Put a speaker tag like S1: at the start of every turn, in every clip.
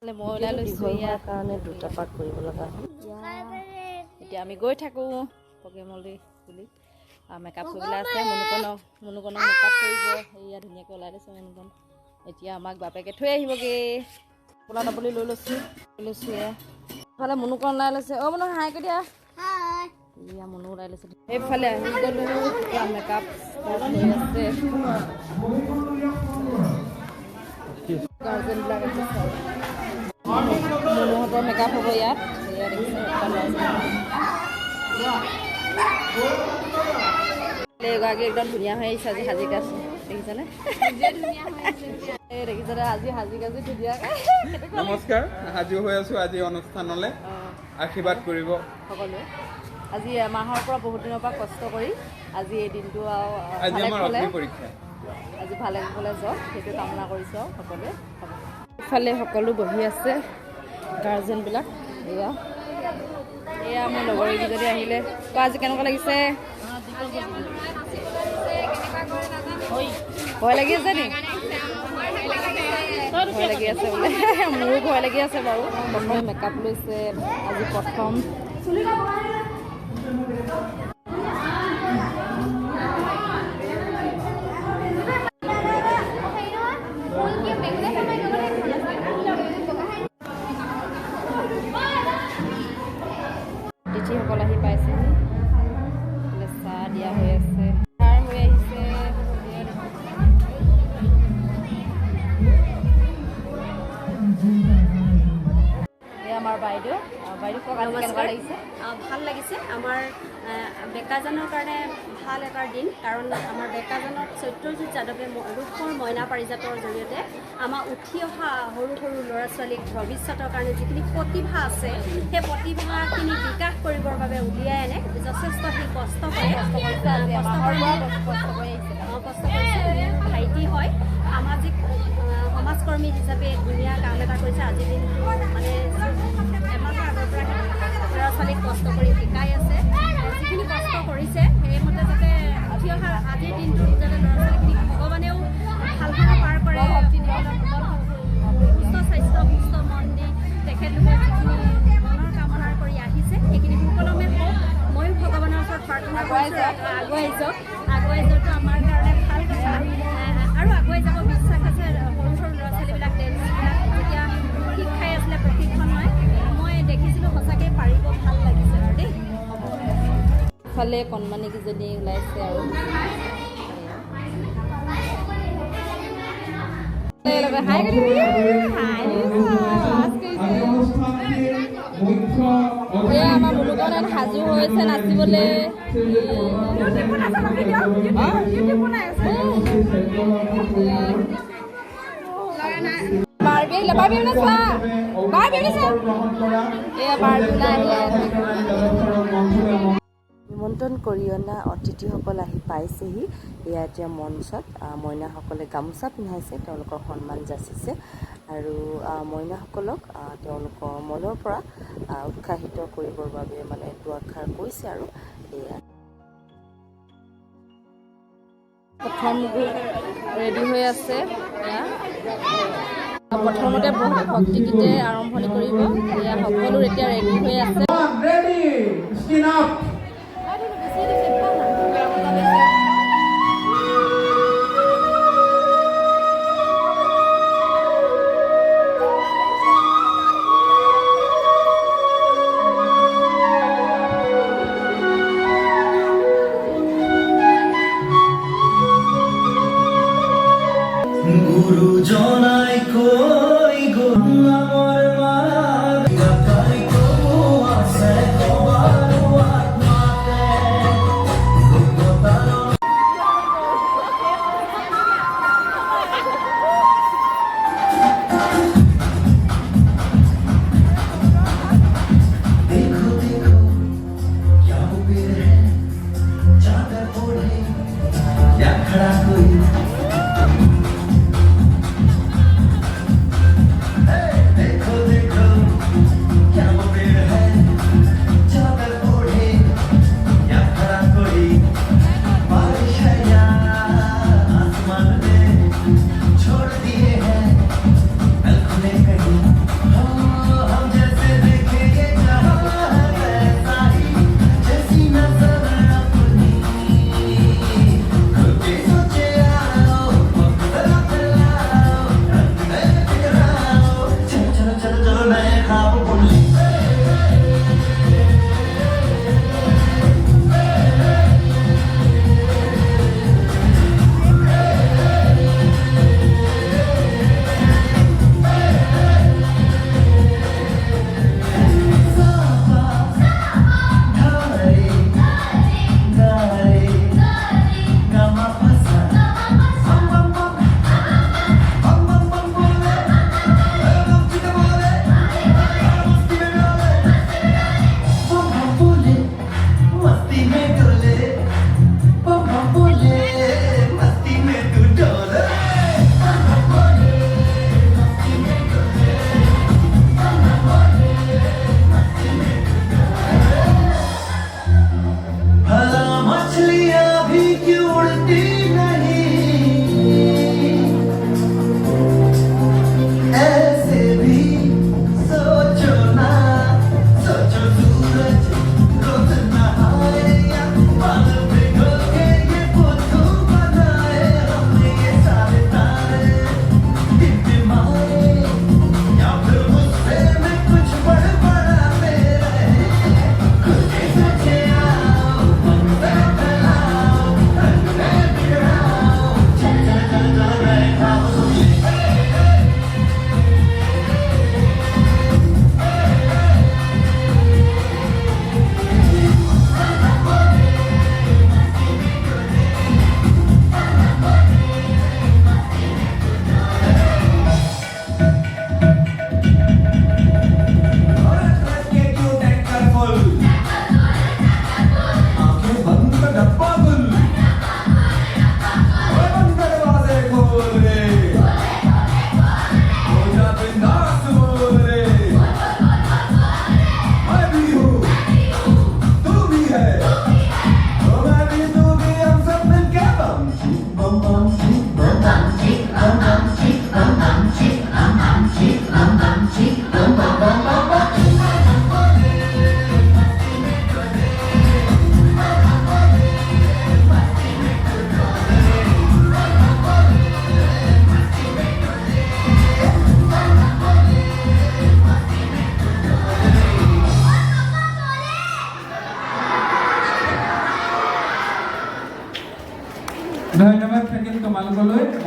S1: মই ওলাই লৈছোঁ ইয়াৰ কাৰণে দুটা পাৰ্ট কৰিব লগা হ'ল। এতিয়া আমি গৈ থাকোঁ পগেমলি বুলি মেকআপ কৰিবলৈ আছে। মুনুকণক মেকআপ কৰিব সেয়া ধুনীয়াকৈ ওলাই লৈছোঁ মুনুকণ। এতিয়া আমাক বাপেকে থৈ আহিবগৈ। পোলা ডাবলি লৈ লৈছোঁ এয়া এইফালে মুনুকণ ওলাই লৈছে। অ' মুনু হাই কৰি দিয়া। এয়া মুনু ওলাই লৈছে। এইফালে আহি গ'লোঁ মেকআপ হৈ আছে। গাৰ্জেনবিলাক আছে মুনুহঁতৰ মেকআপ হ'ব ইয়াত। এয়া দেখিছে এগৰাকী একদম ধুনীয়া হৈ আহিছে আজি সাজি কাজ দেখিছেনে? এই দেখিছেনে আজি সাজি কাজি ধুনীয়াকৈ।
S2: নমস্কাৰ, সাজু হৈ আছোঁ আজি অনুষ্ঠানলৈ। আশীৰ্বাদ কৰিব সকলোৱে।
S1: আজি এমাহৰ পৰা বহুত দিনৰ পৰা কষ্ট কৰি আজি এই দিনটো আৰু
S2: আজি আমাৰ অগ্নি পৰীক্ষা।
S1: আজি ভালে কুশলে যাওক সেইটো কামনা কৰিছোঁ আৰু সকলোৱে। ইফালে সকলো বহি আছে গাৰ্জেনবিলাক। এয়া মোৰ লগৰীকেইজনী আহিলে। কোৱা আজি কেনেকুৱা লাগিছে? ভয় লাগি আছে নি? ভয় লাগি আছে বোলে। মোৰো ভয় লাগি আছে বাৰু। প্ৰথমে মেকআপ লৈছে আজি প্ৰথম। অতিথিসকল আহি পাইছে। চাহ দিয়া হৈ আছে, চাহ হৈ আহিছে। আমাৰ বাইদেউ কওক আজি কেনেকুৱা লাগিছে?
S3: ভাল লাগিছে। আমাৰ ডেকাজনৰ কাৰণে ভাল এটা দিন, কাৰণ আমাৰ ডেকাজনক সত্যজিৎ যাদৱে ৰূপৰ মইনা পাৰিজাতৰ জৰিয়তে আমাৰ উঠি অহা সৰু সৰু ল'ৰা ছোৱালীক ভৱিষ্যতৰ কাৰণে যিখিনি প্ৰতিভা আছে সেই প্ৰতিভাখিনি বিকাশ কৰিবৰ বাবে উলিয়াই আনে। যথেষ্ট সি কষ্ট কৰে। ভাইটি হয়, সমাজকৰ্মী হিচাপে ধুনীয়া কাম এটা কৰিছে। আজিৰ দিনটো মানে এমাহৰ আগৰ পৰা ল'ৰা ছোৱালীক কষ্ট কৰি শিকাই আছে। যিখিনি কষ্ট কৰিছে সেইমতে যাতে উঠি অহা আজিৰ দিনটোত যাতে ল'ৰা ছোৱালীখিনিক ভগৱানেও ভালদৰে পাৰ কৰে। সুস্থ স্বাস্থ্য সুস্থ মন দি তেখেতলোকে যিখিনি মনৰ কামনা কৰি আহিছে সেইখিনি সুকলমে হওক। ময়ো ভগৱানৰ ওচৰত প্ৰাৰ্থনা কৰিছোঁ আগুৱাই যাওক। আগুৱাই যোৱাটো আমাৰ কাৰণে ভাল কথা আৰু আগুৱাই যাব বিশ্বাস আছে। সৰু সৰু ল'ৰা ছোৱালীবিলাক যেতিয়া শিক্ষাই আছিলে প্ৰশিক্ষণ মই দেখিছিলোঁ সঁচাকৈ পাৰিব। ভাল লাগিছে আৰু দেই।
S1: ইফালে কণমানিকেইজনী ওলাইছে আৰু আমাৰ মুনুকণ সাজু হৈছে নাচিবলৈ। নিমন্ত্ৰণ কৰি অনা অতিথিসকল আহি পাইছেহি। এয়া এতিয়া মঞ্চত মইনাসকলে গামোচা পিন্ধাইছে, তেওঁলোকৰ সন্মান যাচিছে আৰু মইনাসকলক তেওঁলোকৰ মনৰ পৰা উৎসাহিত কৰিবৰ বাবে মানে দুআষাৰ কৈছে আৰু এয়া প্ৰথম ৰেডি হৈ আছে। প্ৰথমতে ভক্তি গীতে আৰম্ভণি কৰিব। এয়া সকলো এতিয়া ৰেডি হৈ আছে।
S4: গুৰুজনাই কৈ গ'ল আমাৰ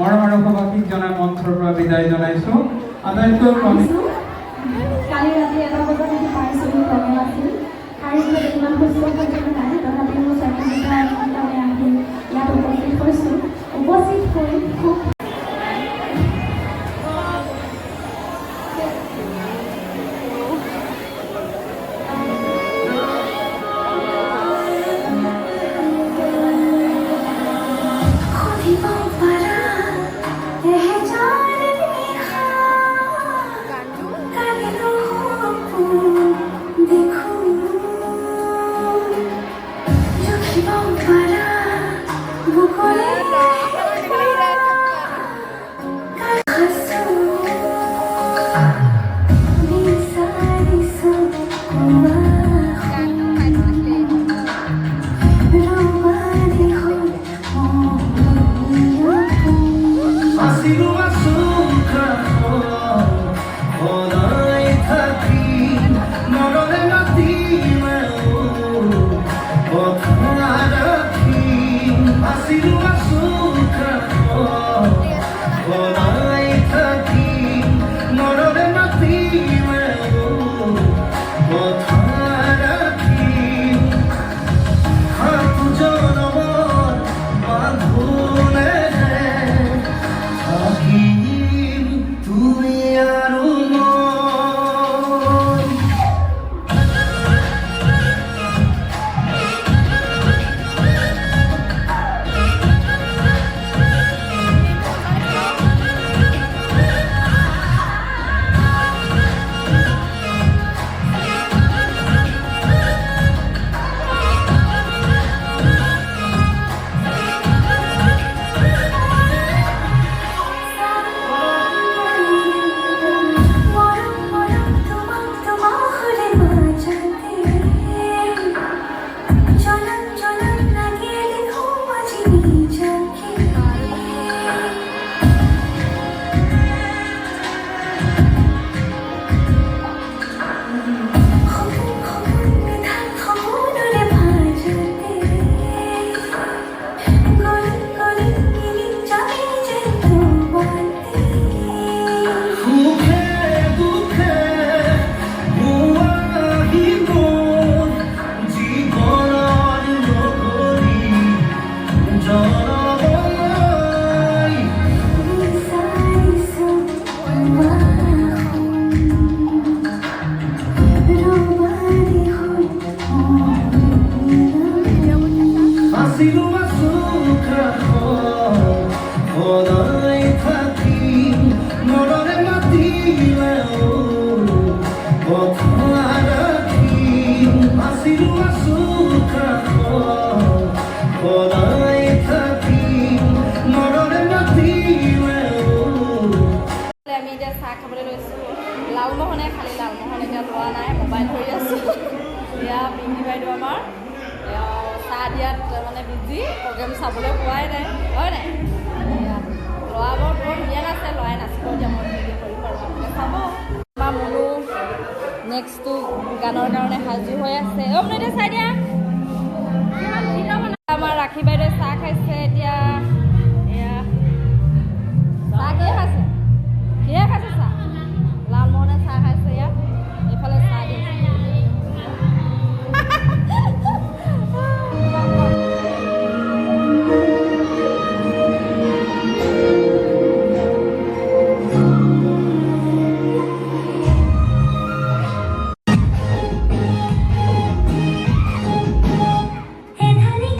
S2: মৰম আৰু সভাষিক জনাই মঞ্চৰ পৰা বিদায় জনাইছোঁ আটাইতকৈ
S5: কালি ৰাতি 1 বজাত আহি পাইছোঁ প্ৰগ্ৰেম আছিল শাৰীৰিকভাৱে ইমান সুস্থ পৰ্যন্ত নাই তথাপিও মোৰ স্বাস্থ্যবিধা আহি ইয়াত উপস্থিত হৈছোঁ উপস্থিত হৈ খুব
S1: লালমোহনে খালি লালমোহন এতিয়া লোৱা নাই মোবাইল ধৰি আছোঁ এয়া পিংকি বাইদেউ আমাৰ চাহ দিয়াত মানে বিজি প্ৰগ্ৰেম চাবলৈ পোৱাই নাই হয় নাই এয়া ল'ৰা বৰ ধুনীয়া নাচে ল'ৰাই নাচিব এতিয়া মই ভিডিঅ' কৰিম আৰু আপোনালোকে চাব আমাৰ মুনু নেক্সটটো গানৰ কাৰণে সাজু হৈ আছে মুনু এতিয়া চাই দিয়া আমাৰ ৰাখী বাইদেৱে চাহ খাইছে এতিয়া এয়া চাহ কিহে খাইছে কিহে খাইছে চাহ লালমোহনে চাহ খাইছে ইয়াত এইফালে চাহ দিছে
S5: Hey, honey,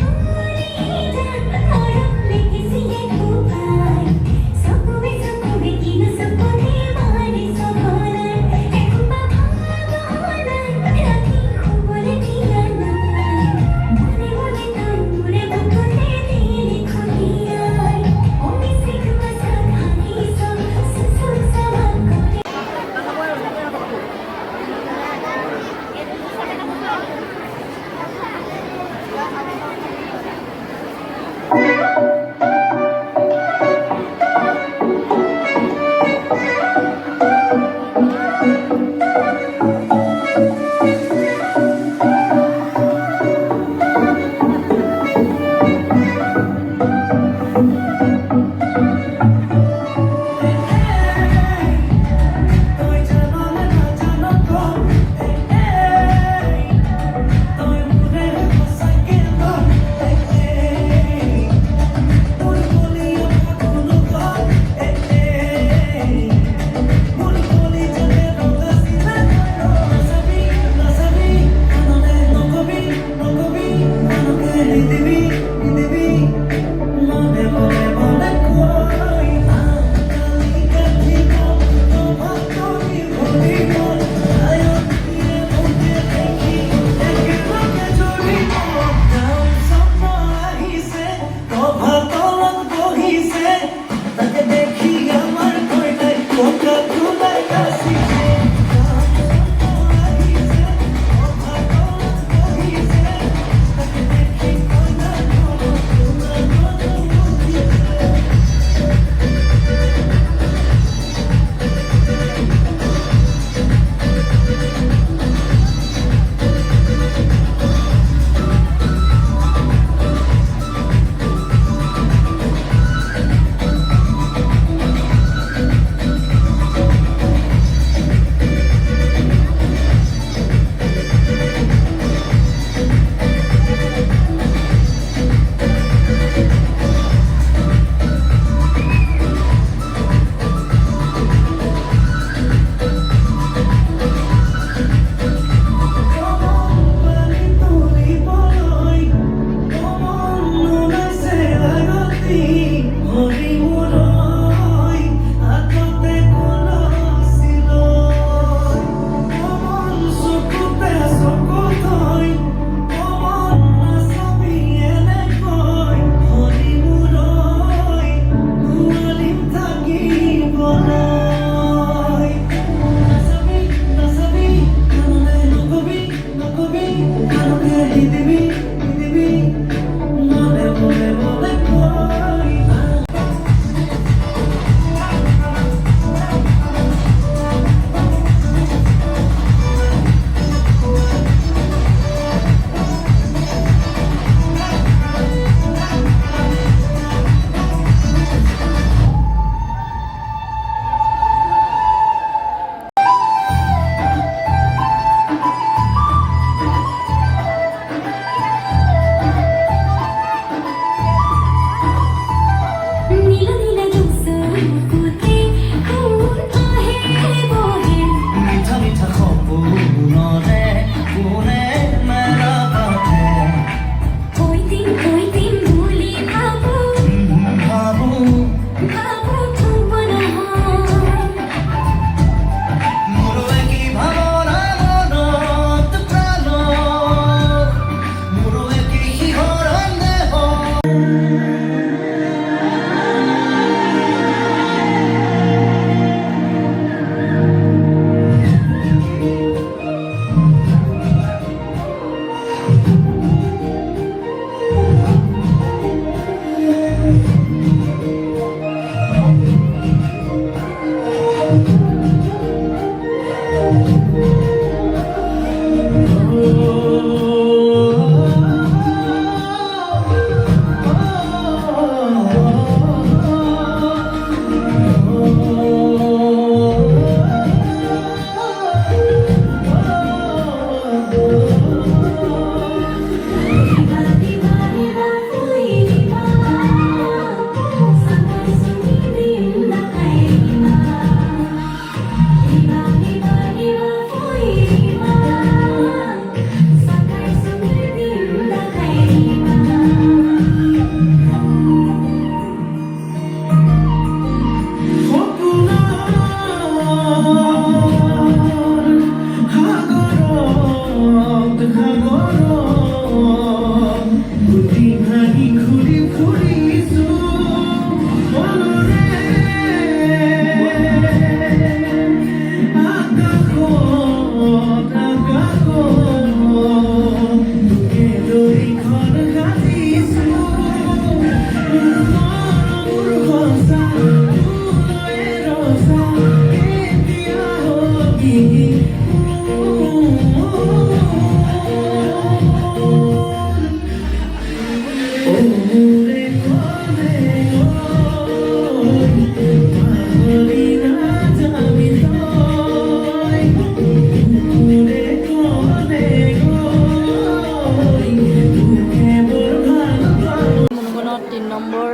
S1: মনুকণত 3 নম্বৰ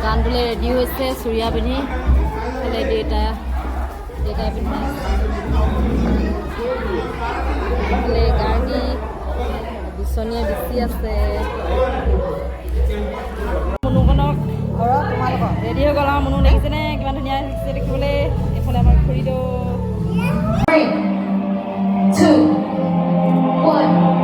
S1: গানটোলৈ ৰেডি হৈছে চুৰিয়া পিন্ধি এইফালে দেউতাই পিন্ধি এইফালে গাৰ্গী বিচনীয়ে বিচি আছে মনুকণক ঘৰত তোমালোকৰ ৰেডি হৈ গ'ল আৰু মনুক দেখিছেনে কিমান ধুনীয়া হৈছে দেখিবলৈ এইফালে আমাৰ খুৰীদেউ
S5: 3, 2, 1.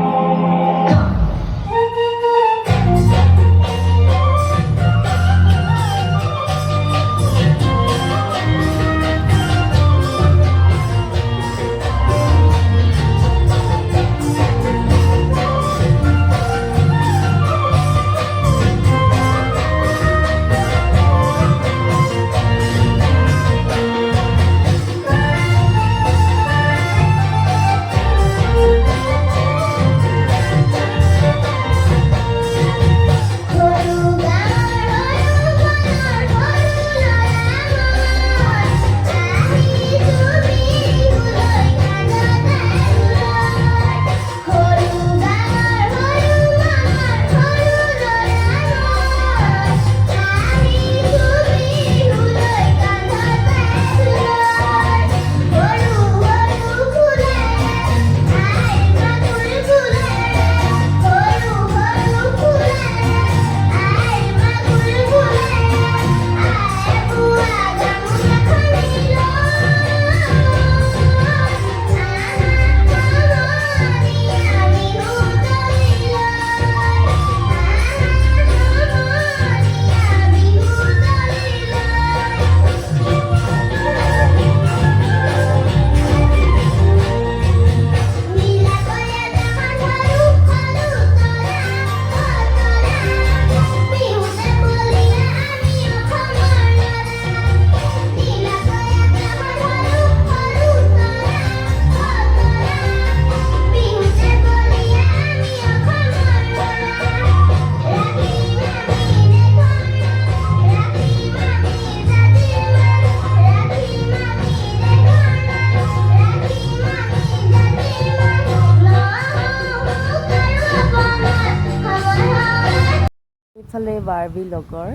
S1: ইফালে বাৰ্বি লগৰ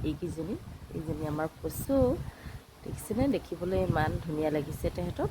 S1: এইকেইজনী আমাৰ কচু দেখিছেনে দেখিবলৈ ইমান ধুনীয়া লাগিছে তেহেঁতক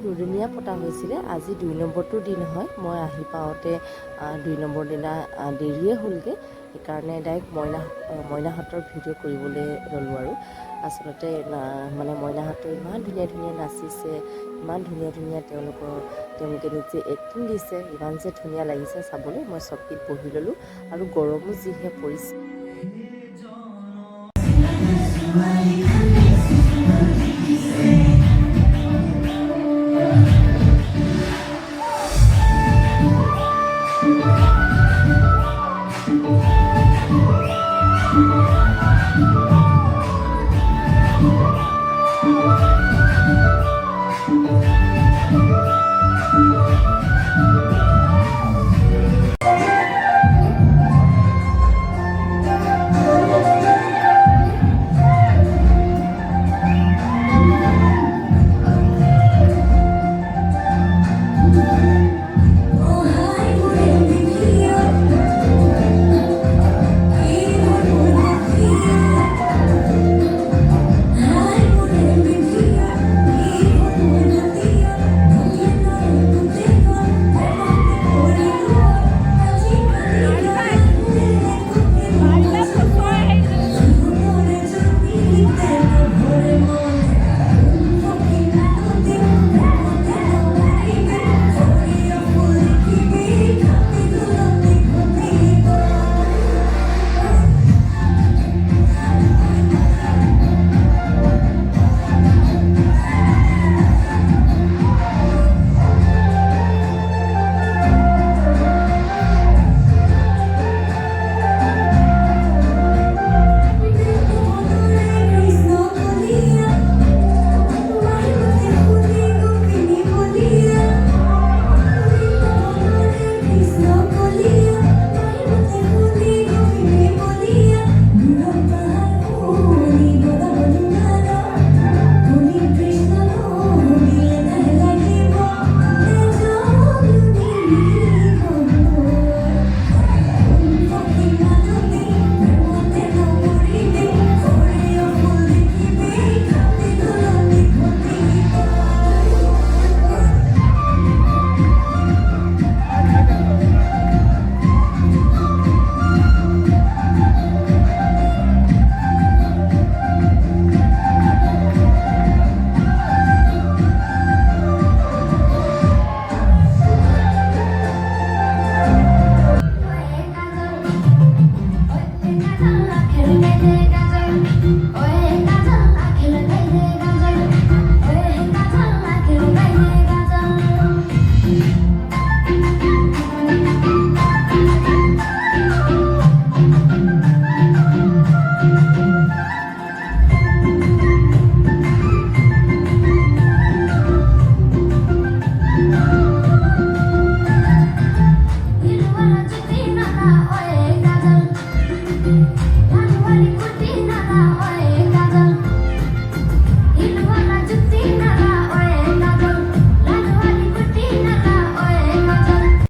S6: দুদিনীয়া পতা হৈছিলে। আজি 2 নম্বৰটো দিন হয়। মই আহি পাওঁতে 2 নম্বৰ দিনা দেৰিয়ে হ'লগৈ, সেইকাৰণে ডাইৰেক্ট মইনাহঁতৰ ভিডিঅ' কৰিবলৈ ল'লোঁ আৰু আচলতে মানে মইনাহঁতে ইমান ধুনীয়া ধুনীয়া নাচিছে, ইমান ধুনীয়া ধুনীয়া তেওঁলোকে নিজে এক্টিং দিছে, ইমান যে ধুনীয়া লাগিছে চাবলৈ। মই চকীত বহি ল'লোঁ আৰু গৰমো যিহে পৰিছে।